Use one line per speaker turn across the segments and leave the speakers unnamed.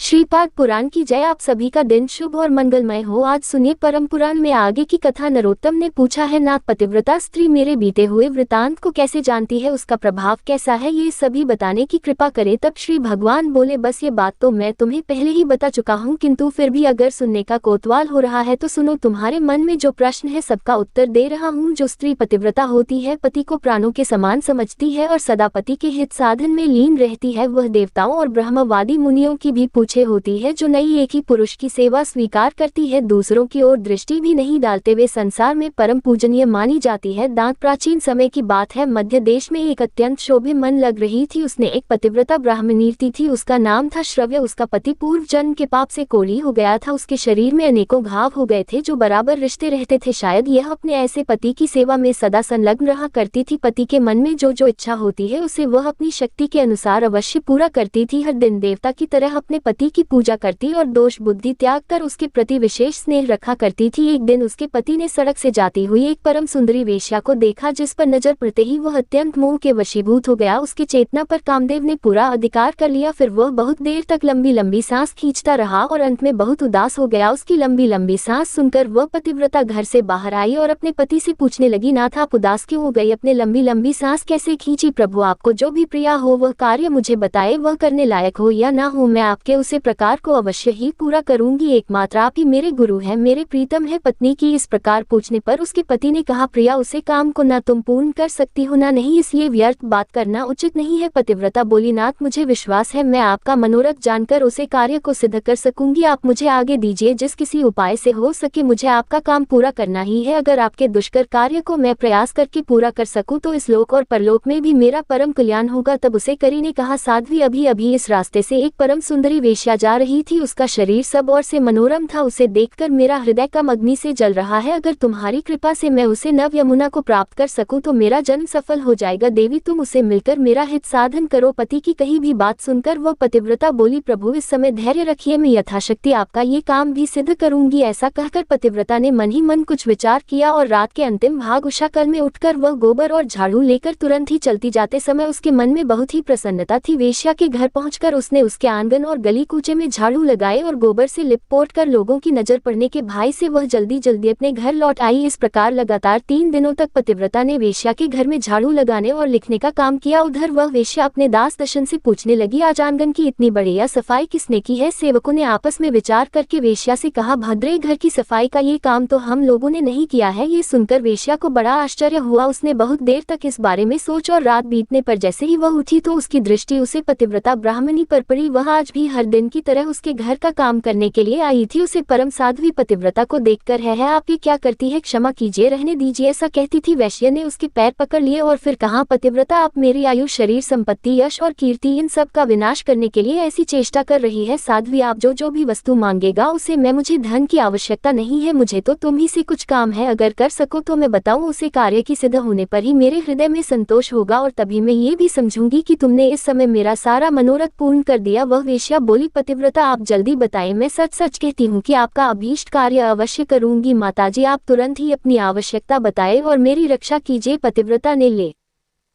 श्रीपाद पुराण की जय। आप सभी का दिन शुभ और मंगलमय हो। आज सुनिए परम पुराण में आगे की कथा। नरोत्तम ने पूछा है, नाथ, पतिव्रता स्त्री मेरे बीते हुए वृतांत को कैसे जानती है, उसका प्रभाव कैसा है, ये सभी बताने की कृपा करे। तब श्री भगवान बोले, बस ये बात तो मैं तुम्हें पहले ही बता चुका हूँ, किंतु फिर भी अगर सुनने का कोतवाल हो रहा है तो सुनो। तुम्हारे मन में जो प्रश्न है सबका उत्तर दे रहा हूँ। जो स्त्री पतिव्रता होती है, पति को प्राणों के समान समझती है और सदा पति के हित साधन में लीन रहती है, वह देवताओं और ब्रह्मवादी मुनियों की भी होती है। जो नई एक ही पुरुष की सेवा स्वीकार करती है, दूसरों की ओर दृष्टि भी नहीं डालते, वे संसार में परम पूजनीय मानी जाती है। दांत प्राचीन समय की बात है। मध्य देश में एक अत्यंत शोभे मन लग रही थी। उसने एक पतिव्रता ब्राह्मणी थी। उसका नाम था श्रव्य। उसका पति पूर्व जन्म के पाप से कोढ़ी हो गया था। उसके शरीर में अनेकों घाव हो गए थे जो बराबर रिश्ते रहते थे। शायद यह अपने ऐसे पति की सेवा में सदा संलग्न रहा करती थी। पति के मन में जो जो इच्छा होती है उसे वह अपनी शक्ति के अनुसार अवश्य पूरा करती थी। हर दिन देवता की तरह अपने पति की पूजा करती और दोष बुद्धि त्याग कर उसके प्रति विशेष स्नेह रखा करती थी। एक दिन उसके पति ने सड़क से जाती हुई एक परम सुंदरी वेश्या को देखा, जिस पर नजर पड़ते ही वह अत्यंत मोह के वशीभूत हो गया। उसके चेतना पर कामदेव ने पूरा अधिकार कर लिया। फिर वह बहुत देर तक लंबी लंबी सांस खींचता रहा और अंत में बहुत उदास हो गया। उसकी लंबी लंबी सांस सुनकर वह पतिव्रता घर से बाहर आई और अपने पति से पूछने लगी, नाथ, आप उदास क्यों हो गई? अपने लंबी लंबी सांस कैसे खींची? प्रभु, आपको जो भी प्रिया हो वह कार्य मुझे बताए, वह करने लायक हो या ना हो, मैं आपके उसे प्रकार को अवश्य ही पूरा करूंगी। एकमात्र आप ही मेरे गुरु हैं, मेरे प्रीतम है। पत्नी की इस प्रकार पूछने पर उसके पति ने कहा, प्रिया, उसे काम को ना तुम पूर्ण कर सकती हो ना नहीं, इसलिए व्यर्थ बात करना उचित नहीं है। पतिव्रता बोली, नाथ, मुझे विश्वास है मैं आपका मनोरथ जानकर उसे कार्य को सिद्ध कर सकूंगी। आप मुझे आगे दीजिए, जिस किसी उपाय से हो सके मुझे आपका काम पूरा करना ही है। अगर आपके दुष्कर कार्य को मैं प्रयास करके पूरा कर सकूं तो इस लोक और परलोक में भी मेरा परम कल्याण होगा। तब उसे करी ने कहा, साध्वी, अभी अभी इस रास्ते से एक परम सुंदरी वेश्या जा रही थी। उसका शरीर सब ओर से मनोरम था। उसे देखकर मेरा हृदय कम अग्नि से जल रहा है। अगर तुम्हारी कृपा से मैं उसे नव यमुना को प्राप्त कर सकूं तो मेरा जन्म सफल हो जाएगा। देवी, तुम उसे मिलकर मेरा हित साधन करो। पति की कही भी बात सुनकर वह पतिव्रता बोली, प्रभु, इस समय धैर्य रखिए, मैं यथाशक्ति आपका ये काम भी सिद्ध करूंगी। ऐसा कहकर पतिव्रता ने मन ही मन कुछ विचार किया और रात के अंतिम भाग उषा काल में उठकर वह गोबर और झाड़ू लेकर तुरंत ही चलती जाते समय उसके मन में बहुत ही प्रसन्नता थी। वेश्या के घर पहुंचकर उसने उसके आंगन और गली कूचे में झाड़ू लगाए और गोबर से लिपपोत कर लोगों की नजर पड़ने के भय से वह जल्दी जल्दी अपने घर लौट आई। इस प्रकार लगातार 3 दिनों तक पतिव्रता ने वेश्या के घर में झाड़ू लगाने और लिखने का काम किया। उधर वह वेश्या अपने दास दशन से पूछने लगी, आज आंगन की इतनी बढ़िया सफाई किसने की है? सेवकों ने आपस में विचार करके वेश्या से कहा, भद्रे, घर की सफाई का ये काम तो हम लोगों ने नहीं किया है। ये सुनकर वेश्या को बड़ा आश्चर्य हुआ। उसने बहुत देर तक इस बारे में सोच और रात बीतने पर जैसे ही वह उठी तो उसकी दृष्टि उसे पतिव्रता ब्राह्मणी पर पड़ी। वह आज भी हर दिन की तरह उसके घर का काम करने के लिए आई थी। उसे परम साध्वी पतिव्रता को देखकर, है आप ये क्या करती है? क्षमा कीजिए, रहने दीजिए, ऐसा कहती थी। वैश्य ने उसके पैर पकड़ लिए और फिर कहा, पतिव्रता, आप मेरी आयु, शरीर, संपत्ति, यश और कीर्ति, इन सब का विनाश करने के लिए ऐसी चेष्टा कर रही है। साध्वी, आप जो भी वस्तु मांगेगा उसे मैं, मुझे धन की आवश्यकता नहीं है, मुझे तो तुम ही से कुछ काम है। अगर कर सको तो मैं बताऊं, उसे कार्य की सिद्ध होने पर ही मेरे हृदय में संतोष होगा और तभी मैं ये भी समझूंगी कि तुमने इस समय मेरा सारा मनोरथ पूर्ण कर दिया। वह वेश्या बोली, पतिव्रता, आप जल्दी बताएं, मैं सच सच कहती हूँ कि आपका अभीष्ट कार्य अवश्य करूंगी। माताजी, आप तुरंत ही अपनी आवश्यकता बताएं और मेरी रक्षा कीजिए। पतिव्रता ने ले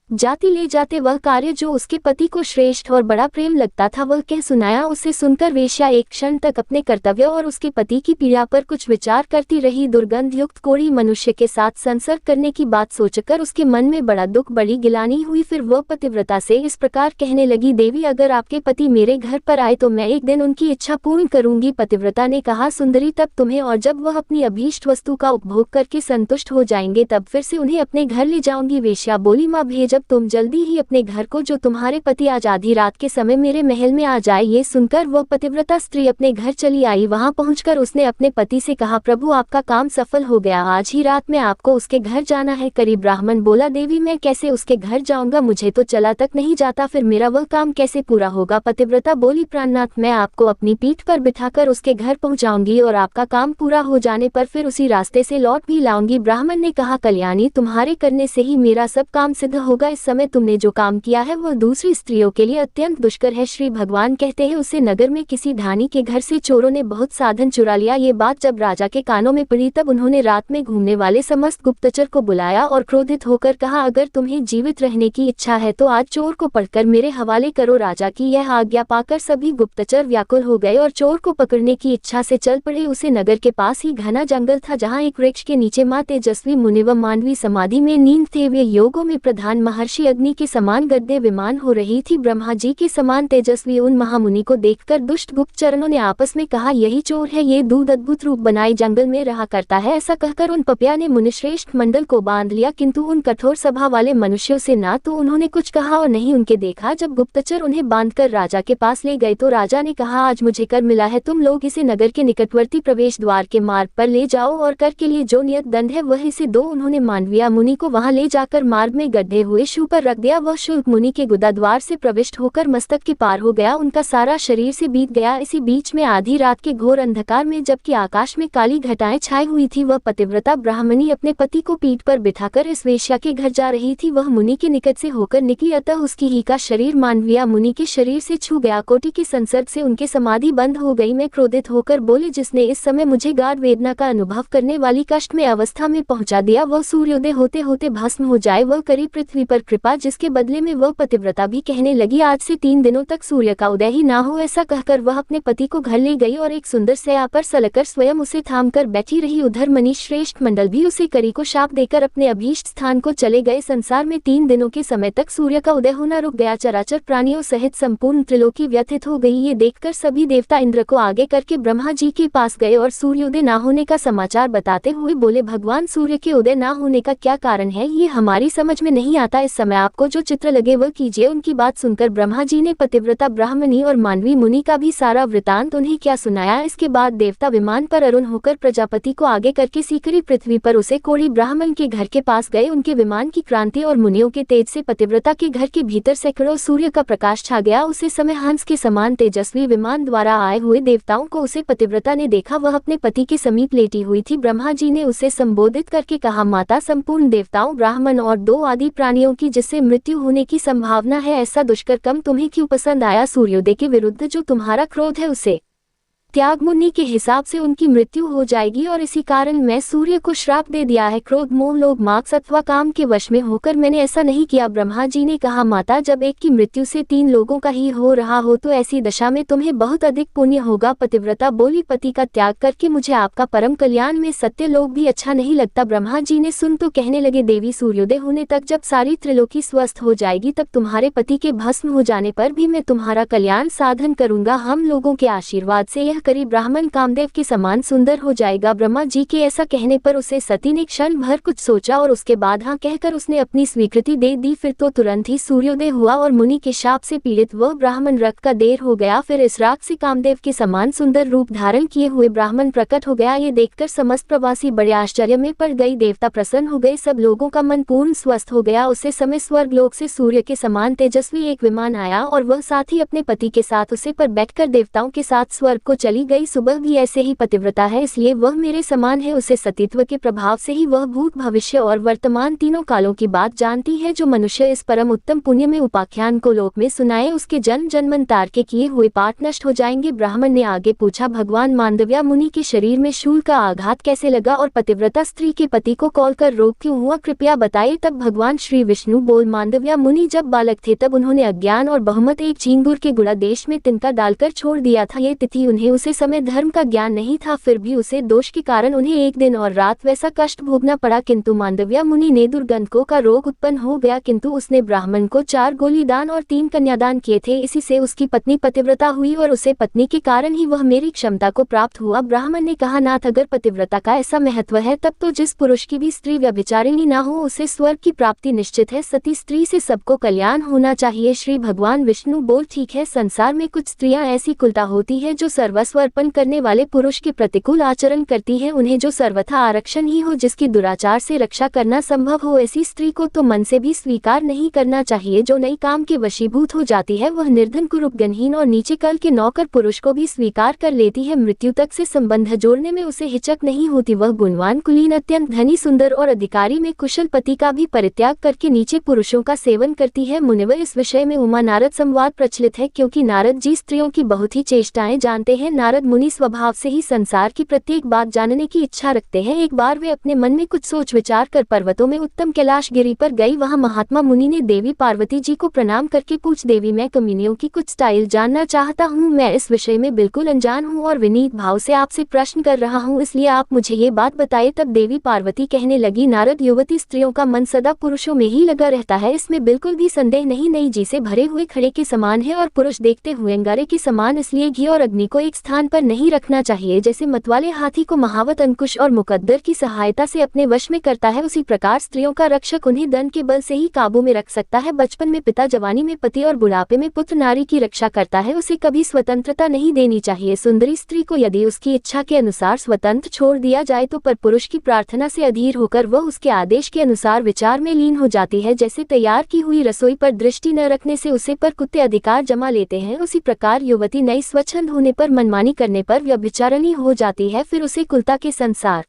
जाते वह कार्य जो उसके पति को श्रेष्ठ और बड़ा प्रेम लगता था वह कह सुनाया। उसे सुनकर वेश्या एक क्षण तक अपने कर्तव्य और उसके पति की पीड़ा पर कुछ विचार करती रही। दुर्गंध युक्त कोढ़ी मनुष्य के साथ संसर्ग करने की बात सोचकर उसके मन में बड़ा दुख, बड़ी गिलानी हुई। फिर वह पतिव्रता से इस प्रकार कहने लगी, देवी, अगर आपके पति मेरे घर पर आए तो मैं एक दिन उनकी इच्छा पूर्ण करूंगी। पतिव्रता ने कहा, सुंदरी, तब तुम्हें, और जब वह अपनी अभीष्ट वस्तु का उपभोग करके संतुष्ट हो जाएंगे तब फिर से उन्हें अपने घर ले जाऊंगी। वेश्या बोली, माँ, भेजब तुम जल्दी ही अपने घर को, जो तुम्हारे पति आज आधी रात के समय मेरे महल में आ जाए। ये सुनकर वह पतिव्रता स्त्री अपने घर चली आई। वहां पहुंचकर उसने अपने पति से कहा, प्रभु, आपका काम सफल हो गया, आज ही रात में आपको उसके घर जाना है। करीब ब्राह्मण बोला, देवी, मैं कैसे उसके घर जाऊंगा? मुझे तो चला तक नहीं जाता, फिर मेरा वह काम कैसे पूरा होगा? पतिव्रता बोली, प्राणनाथ, मैं आपको अपनी पीठ पर बिठाकर उसके घर पहुंचाऊंगी और आपका काम पूरा हो जाने पर फिर उसी रास्ते से लौट भी लाऊंगी। ब्राह्मण ने कहा, कल्याणी, तुम्हारे करने से ही मेरा सब काम सिद्ध होगा, इस समय तुमने जो काम किया है वह दूसरी स्त्रियों के लिए अत्यंत दुष्कर है। श्री भगवान कहते हैं उसे नगर में किसी धानी के घर से चोरों ने बहुत साधन चुरा लिया। ये बात जब राजा के कानों में पड़ी तब उन्होंने रात में घूमने वाले समस्त गुप्तचर को बुलाया और क्रोधित होकर कहा, अगर तुम्हें जीवित रहने की इच्छा है तो आज चोर को पकड़कर मेरे हवाले करो। राजा की यह आज्ञा पाकर सभी गुप्तचर व्याकुल हो गए और चोर को पकड़ने की इच्छा से चल पड़े। उसे नगर के पास ही घना जंगल था जहाँ एक वृक्ष के नीचे माँ तेजस्वी मुनि व मानवी समाधि में नींद थे। वे योगों में प्रधान महर्षि अग्नि के समान गद्दे विमान हो रही थी। ब्रह्मा जी के समान तेजस्वी उन महामुनि को देखकर दुष्ट गुप्तचरों ने आपस में कहा, यही चोर है, ये दूध अद्भुत रूप बनाए जंगल में रहा करता है। ऐसा कहकर उन पपिया ने मुनिश्रेष्ठ मंडल को बांध लिया, किंतु उन कठोर स्वभाव वाले मनुष्यों से ना तो उन्होंने कुछ कहा और नहीं उनके देखा। जब गुप्तचर उन्हें बांधकर राजा के पास ले गए तो राजा ने कहा, आज मुझे कर मिला है, तुम लोग इसे नगर के निकटवर्ती प्रवेश द्वार के मार्ग पर ले जाओ और कर के लिए जो नियत दंड है वह इसे दो। उन्होंने मानवीय मुनि को वहां ले जाकर मार्ग में गड्ढे हुए शू पर रख दिया। वह शुल्क मुनि के गुदा द्वार से प्रविष्ट होकर मस्तक के पार हो गया, उनका सारा शरीर से बीत गया। इसी बीच में आधी रात के घोर अंधकार में जबकि आकाश में काली घटाएं छाई हुई थी, वह पतिव्रता ब्राह्मणी अपने पति को पीठ पर बिठाकर इस वेश्या के घर जा रही थी। वह मुनि के निकट से होकर निकली, अतः उसकी ही का शरीर मानवीय मुनि के शरीर से छू गया। कोटि के संसर्ग से उनके समाधि बंद हो गई। मैं क्रोधित होकर बोले, जिसने इस समय मुझे गाढ़ वेदना का अनुभव करने वाली कष्ट में अवस्था में पहुंचा दिया, वह सूर्योदय होते होते भस्म हो जाए। वह करी पृथ्वी पर कृपा, जिसके बदले में वह पतिव्रता भी कहने लगी, आज से 3 दिनों तक सूर्य का उदय ही ना हो। ऐसा कहकर वह अपने पति को घर ले गई और एक सुंदर शैया पर सलकर स्वयं उसे थाम कर बैठी रही। उधर मनीष श्रेष्ठ मंडल भी उसे करी को शाप देकर अपने अभीष्ट स्थान को चले गए। संसार में 3 दिनों के समय तक सूर्य का उदय होना रुक गया। चराचर प्राणियों सहित संपूर्ण त्रिलोकी व्यथित हो गई। ये देखकर सभी देवता इंद्र को आगे करके ब्रह्मा जी के पास गए और सूर्योदय ना होने का समाचार बताते हुए बोले, भगवान, सूर्य के उदय ना होने का क्या कारण है, ये हमारी समझ में नहीं आता। इस समय आपको जो चित्र लगे वह कीजिए। उनकी बात सुनकर ब्रह्मा जी ने पतिव्रता ब्राह्मणी और मानवी मुनि का भी सारा वृतांत उन्हें क्या सुनाया। इसके बाद देवता विमान पर अरुण होकर प्रजापति को आगे करके सीकरी पृथ्वी पर उसे कोढ़ी ब्राह्मण के घर के पास गए। उनके विमान की क्रांति और मुनियों के तेज से पतिव्रता के घर के भीतर सैकड़ों सूर्य का प्रकाश छा गया। उसी समय हंस के समान तेजस्वी विमान द्वारा आए हुए देवताओं को उसे पतिव्रता ने देखा। वह अपने पति के समीप लेटी हुई थी। ब्रह्मा जी ने उसे संबोधित करके कहा, माता, संपूर्ण देवताओं, ब्राह्मण और 2 आदि प्राणियों की जिससे मृत्यु होने की संभावना है, ऐसा दुष्कर कर्म तुम्हें क्यों पसंद आया। सूर्योदय के विरुद्ध जो तुम्हारा क्रोध है उसे त्याग, मुनि के हिसाब से उनकी मृत्यु हो जाएगी और इसी कारण मैं सूर्य को श्राप दे दिया है। क्रोध, मोह, लोभ, मात्स अथवा काम के वश में होकर मैंने ऐसा नहीं किया। ब्रह्मा जी ने कहा, माता, जब एक की मृत्यु से 3 लोगों का ही हो रहा हो तो ऐसी दशा में तुम्हें बहुत अधिक पुण्य होगा। पतिव्रता बोली, पति का त्याग करके मुझे आपका परम कल्याण में सत्य लोक भी अच्छा नहीं लगता। ब्रह्मा जी ने सुन तो कहने लगे, देवी, सूर्योदय होने तक जब सारी त्रिलोकी स्वस्थ हो जाएगी तब तुम्हारे पति के भस्म हो जाने पर भी मैं तुम्हारा कल्याण साधन करूंगा। हम लोगों के आशीर्वाद से यह करी ब्राह्मण कामदेव के समान सुंदर हो जाएगा। ब्रह्मा जी के ऐसा कहने पर उसे सती ने क्षण भर कुछ सोचा और उसके बाद हाँ कहकर उसने अपनी स्वीकृति दे दी। फिर तो तुरंत ही सूर्योदय हुआ और मुनि के शाप से पीड़ित वह ब्राह्मण रक्त का देर हो गया। फिर इस रात से कामदेव के समान सुंदर रूप धारण किए हुए ब्राह्मण प्रकट हो गया। ये देखकर समस्त प्रवासी बड़े आश्चर्य में पड़ गई। देवता प्रसन्न हो गए, सब लोगों का मन पूर्ण स्वस्थ हो गया। उसे समय स्वर्ग लोक से सूर्य के समान तेजस्वी एक विमान आया और वह साथ ही अपने पति के साथ उसे पर बैठकर देवताओं के साथ स्वर्ग को चली गई। सुबह भी ऐसे ही पतिव्रता है, इसलिए वह मेरे समान है। उसे सतीत्व के प्रभाव से ही वह भूत, भविष्य और वर्तमान तीनों कालों की बात जानती है। जो मनुष्य इस परम उत्तम पुण्य में उपाख्यान को लोक में सुनाए उसके जन्म जन्मांतर के किए हुए पाप नष्ट हो जाएंगे। ब्राह्मण ने आगे पूछा, भगवान, मांडव्य मुनि के शरीर में शूल का आघात कैसे लगा और पतिव्रता स्त्री के पति को कॉल कर रोग क्यों हुआ, कृपया बताइए। तब भगवान श्री विष्णु बोल, मांडव्य मुनि जब बालक थे तब उन्होंने अज्ञान और बहुमत एक झींगुर के गुड़ा देश में तिनका डालकर छोड़ दिया था। ये तिथि उन्हें उसे समय धर्म का ज्ञान नहीं था, फिर भी उसे दोष के कारण उन्हें एक दिन और रात वैसा कष्ट भोगना पड़ा। किंतु मांडव्य मुनि ने दुर्गंधकों का रोग उत्पन्न हो गया, किंतु उसने ब्राह्मण को 4 गोली दान और 3 कन्यादान किए थे। इसी से उसकी पत्नी पतिव्रता हुई और उसे पत्नी के कारण ही वह मेरी क्षमता को प्राप्त हुआ। ब्राह्मण ने कहा, नाथ, अगर पतिव्रता का ऐसा महत्व है तब तो जिस पुरुष की भी स्त्री व्यभिचारिणी ना हो उसे स्वर्ग की प्राप्ति निश्चित है। सती स्त्री से सबको कल्याण होना चाहिए। श्री भगवान विष्णु बोल, ठीक है, संसार में कुछ स्त्रियां ऐसी कुलता होती है जो सर्वस्व सर्वस्व अर्पण करने वाले पुरुष के प्रतिकूल आचरण करती है, उन्हें जो सर्वथा आरक्षण ही हो, जिसकी दुराचार से रक्षा करना संभव हो, ऐसी स्त्री को तो मन से भी स्वीकार नहीं करना चाहिए। जो नई काम के वशीभूत हो जाती है वह निर्धन, कुरूप, गणहीन और नीचे कल के नौकर पुरुष को भी स्वीकार कर लेती है। मृत्यु तक से संबंध जोड़ने में उसे हिचक नहीं होती। वह गुणवान, कुलीन, अत्यंत धनी, सुंदर और अधिकारी में कुशल पति का भी परित्याग करके नीचे पुरुषों का सेवन करती है। मुनिवर, इस विषय में उमा नारद संवाद प्रचलित है, क्योंकि नारद जी स्त्रियों की बहुत ही चेष्टाएं जानते हैं। नारद मुनि स्वभाव से ही संसार की प्रत्येक बात जानने की इच्छा रखते हैं। एक बार वे अपने मन में कुछ सोच विचार कर पर्वतों में उत्तम कैलाश गिरी पर गई। वहां महात्मा मुनि ने देवी पार्वती जी को प्रणाम करके पूछ, देवी, मैं कमीनियों की कुछ स्टाइल जानना चाहता हूँ। मैं इस विषय में बिल्कुल अनजान हूँ और विनीत भाव से आपसे प्रश्न कर रहा हूँ, इसलिए आप मुझे ये बात बताइए। तब देवी पार्वती कहने लगी, नारद, युवती स्त्रियों का मन सदा पुरुषों में ही लगा रहता है, इसमें बिल्कुल भी संदेह नहीं। नई जी से भरे हुए खड़े के समान है और पुरुष देखते हुए अंगारे के समान, इसलिए घी और अग्नि को एक स्थान पर नहीं रखना चाहिए। जैसे मतवाले हाथी को महावत, अंकुश और मुकद्दर की सहायता से अपने वश में करता है, उसी प्रकार स्त्रियों का रक्षक उन्हें धन के बल से ही काबू में रख सकता है। बचपन में पिता, जवानी में पति और बुढ़ापे में पुत्र नारी की रक्षा करता है, उसे कभी स्वतंत्रता नहीं देनी चाहिए। सुंदरी स्त्री को यदि उसकी इच्छा के अनुसार स्वतंत्र छोड़ दिया जाए तो पर पुरुष की प्रार्थना से अधीर होकर वह उसके आदेश के अनुसार विचार में लीन हो जाती है। जैसे तैयार की हुई रसोई पर दृष्टि न रखने से उसे पर कुत्ते अधिकार जमा लेते हैं, उसी प्रकार युवती नई स्वच्छंद होने पर, मनमानी करने पर व्यभिचारिणी हो जाती है। फिर उसे कुलता के संसार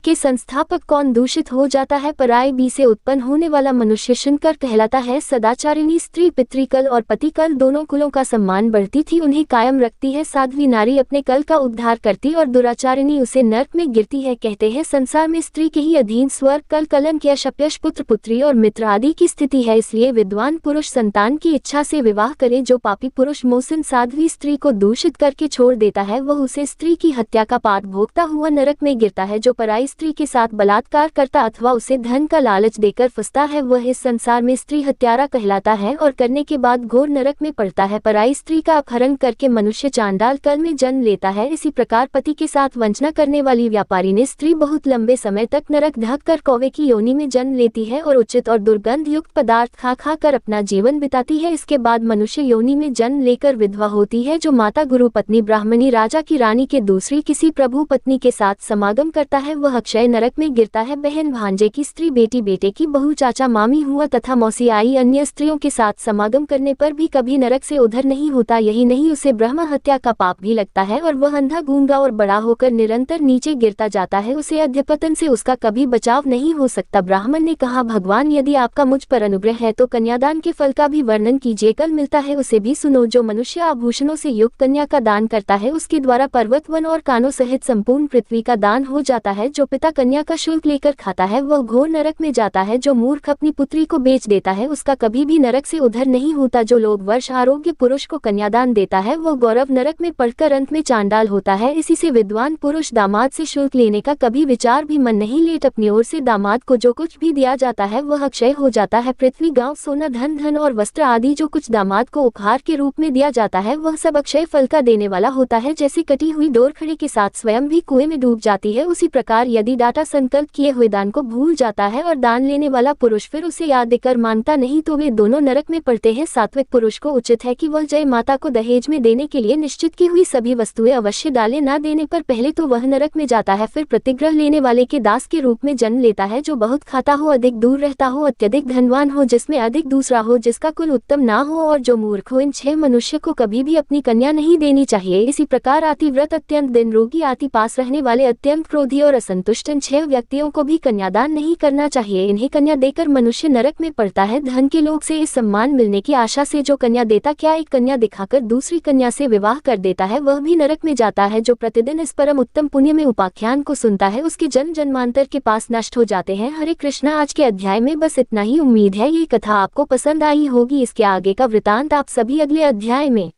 के संस्थापक कौन दूषित हो जाता है। पराई बी से उत्पन्न होने वाला मनुष्य शंकर कहलाता है। सदाचारिणी स्त्री पितृकल और पतिकल दोनों कुलों का सम्मान बढ़ती थी, उन्हें कायम रखती है। साध्वी नारी अपने कल का उद्धार करती और दुराचारिणी उसे नर्क में गिरती है। कहते हैं संसार में स्त्री के ही अधीन स्वर्ग, कल, कलंक, यश, अपयश, पुत्र, पुत्री और मित्र आदि की स्थिति है। इसलिए विद्वान पुरुष संतान की इच्छा से विवाह करे। जो पापी पुरुष मोहसिन साध्वी स्त्री को दूषित करके छोड़ देता है वह उसे स्त्री की हत्या का पाप भोगता हुआ नरक में गिरता है। जो पराई स्त्री के साथ बलात्कार करता अथवा उसे धन का लालच देकर फंसता है वह इस संसार में स्त्री हत्यारा कहलाता है और करने के बाद घोर नरक में पड़ता है। पराई स्त्री का अपहरण करके मनुष्य चांडाल कल में जन्म लेता है। इसी प्रकार पति के साथ वंचना करने वाली व्यापारी ने स्त्री बहुत लंबे समय तक नरक ढक कर कौवे की योनि में जन्म लेती है और उचित और दुर्गंध युक्त पदार्थ खा खा कर अपना जीवन बिताती है। इसके बाद मनुष्य योनि में जन्म लेकर विधवा होती है। जो माता, गुरु, पत्नी, ब्राह्मणी, राजा की रानी के दूसरी किसी प्रभु पत्नी के साथ समागम करता है वह अक्षय नरक में गिरता है। बहन, भांजे की स्त्री, बेटी, बेटे की बहू, चाचा, मामी हुआ तथा मौसी आई अन्य स्त्रियों के साथ समागम करने पर भी कभी नरक से उधर नहीं होता। यही नहीं, उसे ब्रह्म हत्या का पाप भी लगता है और वह अंधा, गूंगा और बड़ा होकर निरंतर नीचे गिरता जाता है। उसे अध्यपतन से उसका कभी बचाव नहीं हो सकता। ब्राह्मण ने कहा, भगवान, यदि आपका मुझ पर अनुग्रह है तो कन्यादान के फल का भी वर्णन कीजिए। कल मिलता है उसे भी सुनो। जो मनुष्य आभूषणों से युक्त कन्या का दान करता है उसके द्वारा पर्वत, वन और कानों सहित संपूर्ण पृथ्वी का दान हो जाता है। जो पिता कन्या का शुल्क लेकर खाता है वह घोर नरक में जाता है। जो मूर्ख अपनी पुत्री को बेच देता है उसका कभी भी नरक से उधर नहीं होता। जो लोग वर्ष आरोग्य पुरुष को कन्यादान देता है वह गौरव नरक में पड़कर अंत में चांडाल होता है। इसी से विद्वान पुरुष दामाद से शुल्क लेने का कभी विचार भी मन नहीं लेट अपनी ओर से दामाद को जो कुछ भी दिया जाता है वह अक्षय हो जाता है। पृथ्वी, गांव, सोना, धन, धन और वस्त्र आदि जो कुछ दामाद को उपहार के रूप में दिया जाता है वह सब अक्षय फल का देने वाला होता है। जैसे कटी हुई डोर खड़े के साथ स्वयं भी कुएं में डूब जाती है, उसी प्रकार यदि दाता संकल्प किए हुए दान को भूल जाता है और दान लेने वाला पुरुष फिर उसे याद देकर मानता नहीं तो वे दोनों नरक में पड़ते हैं। सात्विक पुरुष को उचित है कि वह जय माता को दहेज में देने के लिए निश्चित की हुई सभी वस्तुएं अवश्य डाले। न देने पर पहले तो वह नरक में जाता है, फिर प्रतिग्रह लेने वाले के दास के रूप में जन्म लेता है। जो बहुत खाता हो, अधिक दूर रहता हो, अत्यधिक धनवान हो, जिसमें अधिक दूसरा हो, जिसका कुल उत्तम ना हो और जो मूर्ख हो, इन 6 मनुष्य को कभी भी अपनी कन्या नहीं देनी चाहिए। इसी प्रकार अतिव्रत, अत्यंत दिन रोगी, आति पास रहने वाले, अत्यंत क्रोधी और असंतुष्ट इन 6 व्यक्तियों को भी कन्यादान नहीं करना चाहिए। इन्हें कन्या देकर मनुष्य नरक में पड़ता है। धन के लोग से इस सम्मान मिलने की आशा से जो कन्या देता क्या एक कन्या दिखाकर दूसरी कन्या से विवाह कर देता है वह भी नरक में जाता है। जो प्रतिदिन इस परम उत्तम पुण्य में उपाख्यान को सुनता है उसके जन्म जन्मांतर के पास नष्ट हो जाते हैं। हरे कृष्णा। आज के अध्याय में बस इतना ही। उम्मीद है ये कथा आपको पसंद आई होगी। इसके आगे का वृतांत आप सभी अगले अध्याय में